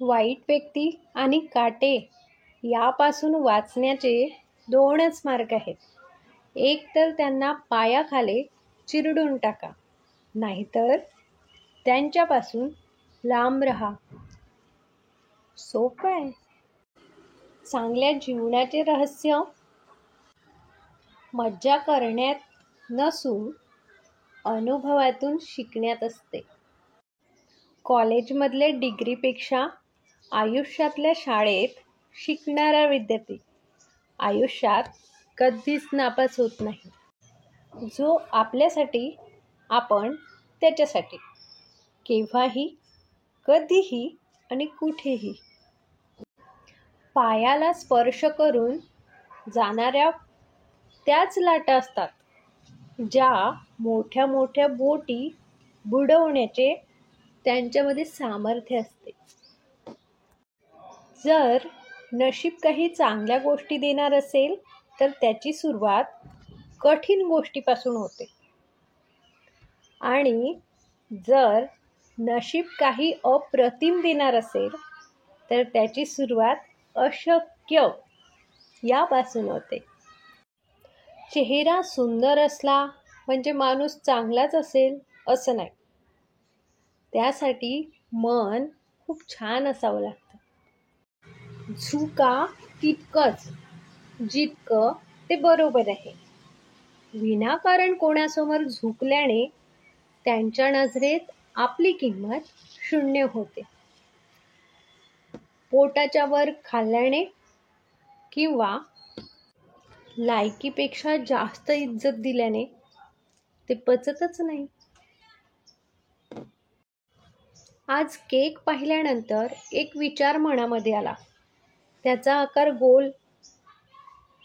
वाईट व्यक्ती आणि काटे यापासून वाचण्याचे दोनच मार्ग आहेत. एक तर त्यांना पायाखाली चिरडून टाका, नाहीतर त्यांच्यापासून लांब राहा. सोपं आहे. चांगल्या जीवनाचे रहस्य मज्जा करण्यात नसून अनुभवातून शिकण्यात असते. कॉलेजमधल्या डिग्रीपेक्षा आयुष्यातल्या शाळेत शिकणारा विद्यार्थी आयुष्यात कधीच नापास होत नाही. जो आपल्यासाठी, आपण त्याच्यासाठी, केव्हाही, कधीही आणि कुठेही. पायाला स्पर्श करून जाणाऱ्या त्याच लाटा असतात, ज्या मोठ्या मोठ्या बोटी बुडवण्याचे त्यांच्यामध्ये सामर्थ्य असते. जर नशीब काही चांगल्या गोष्टी देणार असेल तर त्याची सुरुवात कठीण गोष्टीपासून होते. आणि जर नशीब काही अप्रतिम देणार असेल तर त्याची सुरुवात अशक्य यापासून होते. चेहरा सुंदर असला म्हणजे माणूस चांगलाच असेल असं नाही. त्यासाठी मन खूप छान असावं लागतं. झुका तितकंच जितकं ते बरोबर आहे. विनाकारण कोणासमोर झुकल्याने त्यांच्या नजरेत आपली किंमत शून्य होते. पोटाच्या वर खाल्ल्याने किंवा लायकीपेक्षा जास्त इज्जत दिल्याने ते पचतच नाही. आज केक पाहिल्यानंतर एक विचार मनामध्ये आला. त्याचा आकार गोल,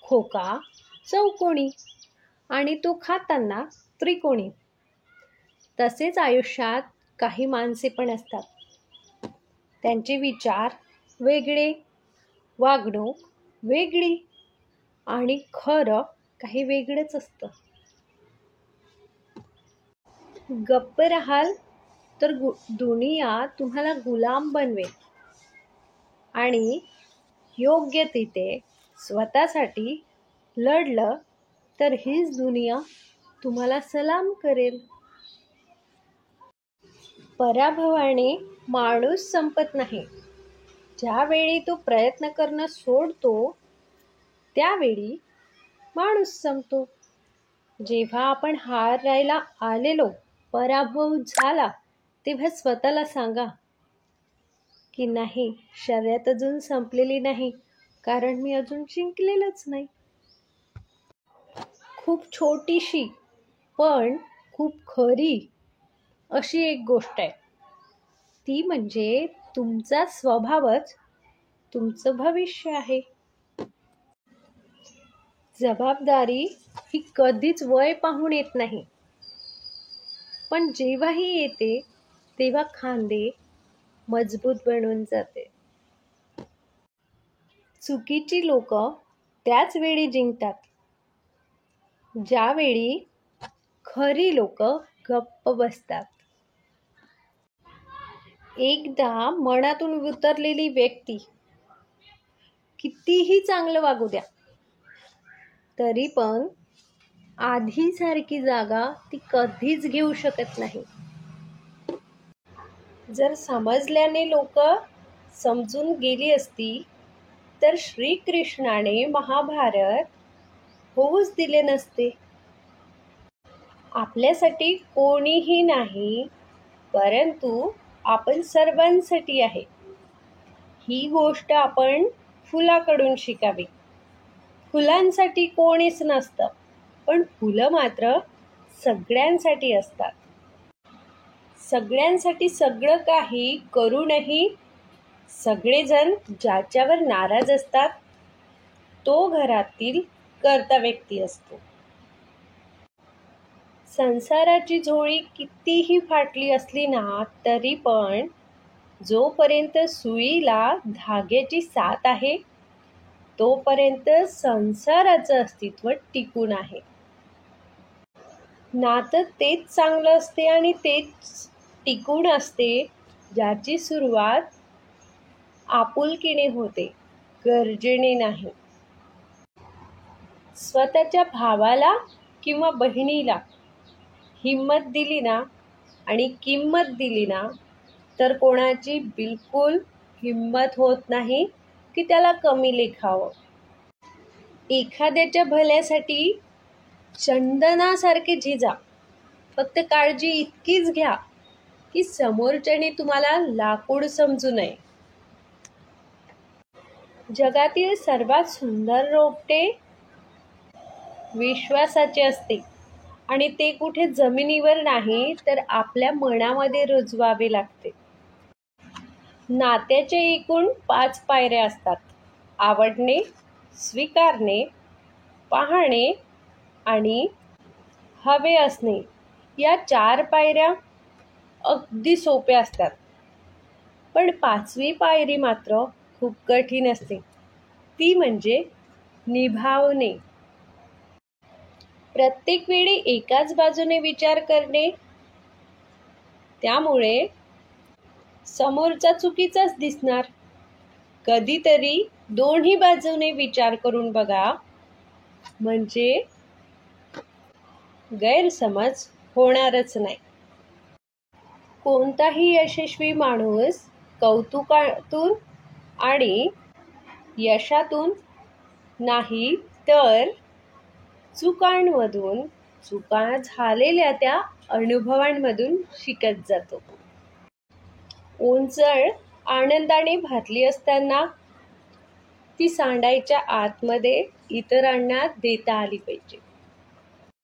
खोका चौकोनी आणि तो खाताना त्रिकोणी. तसेच आयुष्यात काही माणसे पण असतात. त्यांचे विचार वेगळे, वागणूक वेगळी आणि खरं काही वेगळंच असतं. गप्प राहाल तर दुनिया तुम्हाला गुलाम बनवेल आणि योग्य तिथे स्वतःसाठी लढलं तर हीच दुनिया तुम्हाला सलाम करेल. पराभवाने माणूस संपत नाही. ज्यावेळी तो प्रयत्न करणं सोडतो त्यावेळी माणूस संपतो. जेव्हा आपण हारायला आलेलो, पराभव झाला, तेव्हा स्वतःला सांगा की नाही, शर्यत अजून संपलेली नाही, कारण मी अजून जिंकलेलंच नाही. खूप छोटीशी पण खूप खरी अशी एक गोष्ट आहे. ती म्हणजे तुमचा स्वभावच तुमचं भविष्य आहे. जबाबदारी ही कधीच वय पाहून येत नाही, पण जेव्हाही येते तेव्हा खांदे मजबूत बनून जाते. चुकीची लोक त्याच वेळी जिंकतात ज्यावेळी खरी लोक गप्प बसतात. एकदा मनातून उतरलेली व्यक्ती कितीही चांगलं वागू द्या, तरी पण आधीसारखी जागा ती कधीच घेऊ शकत नाही. जर समजल्याने लोक समजून गेली असती तर श्रीकृष्णाने महाभारत होऊच दिले नसते. आपल्यासाठी कोणीही नाही, परंतु आपण सर्वांसाठी आहे. ही गोष्ट आपण फुलाकडून शिकावी. फुलांसाठी कोणीच नसतं, पण फुलं मात्र सगळ्यांसाठी असतात. सगळ्यांसाठी सगळं काही करूनही सगळेजण ज्याच्यावर नाराज असतात तो घरातील कर्ता व्यक्ती असतो. संसाराची झोळी कितीही फाटली असली ना तरी पण जोपर्यंत सुईला धाग्याची साथ आहे तोपर्यंत संसाराचं अस्तित्व टिकून आहे. नातं तेच चांगलं असते आणि तेच टिकून असते ज्याची सुरुवात आपुलकीने होते, गरजेने नाही. स्वतःच्या भावाला किंवा बहिणीला हिंमत दिली ना आणि किंमत दिली ना, तर कोणाची बिलकुल हिंमत होत नाही की त्याला कमी लेखावं. एखाद्याच्या भल्यासाठी चंदनासारखे झिजा. फक्त काळजी इतकीच घ्या की समोरच्याने तुम्हाला लाकूड समजू नये. जगातील सर्वात सुंदर रोपटे विश्वासाचे असते आणि ते कुठे जमिनीवर नाही तर आपल्या मनामध्ये रुजवावे लागते. नात्याच्या एकूण 5 पायऱ्या असतात. आवडणे, स्वीकारणे, पाहणे आणि हवे असणे. या 4 पायऱ्या अगदी सोप्या असतात, पण 5वी पायरी मात्र खूप कठीण असते. ती म्हणजे निभावणे. प्रत्येक वेळी एकाच बाजूने विचार करणे, त्यामुळे समोरचा चुकीचाच दिसणार. कधीतरी दोन्ही बाजूने विचार करून बघा, म्हणजे गैरसमज होणारच नाही. कोणताही यशस्वी माणूस कौतुकातून आणि यशातून नाही तर चुका झालेल्या त्या अनुभवांमधून शिकत जातो. ओंजळ आनंदाने भरली असताना ती सांडायच्या आतमध्ये इतरांना देता आली पाहिजे.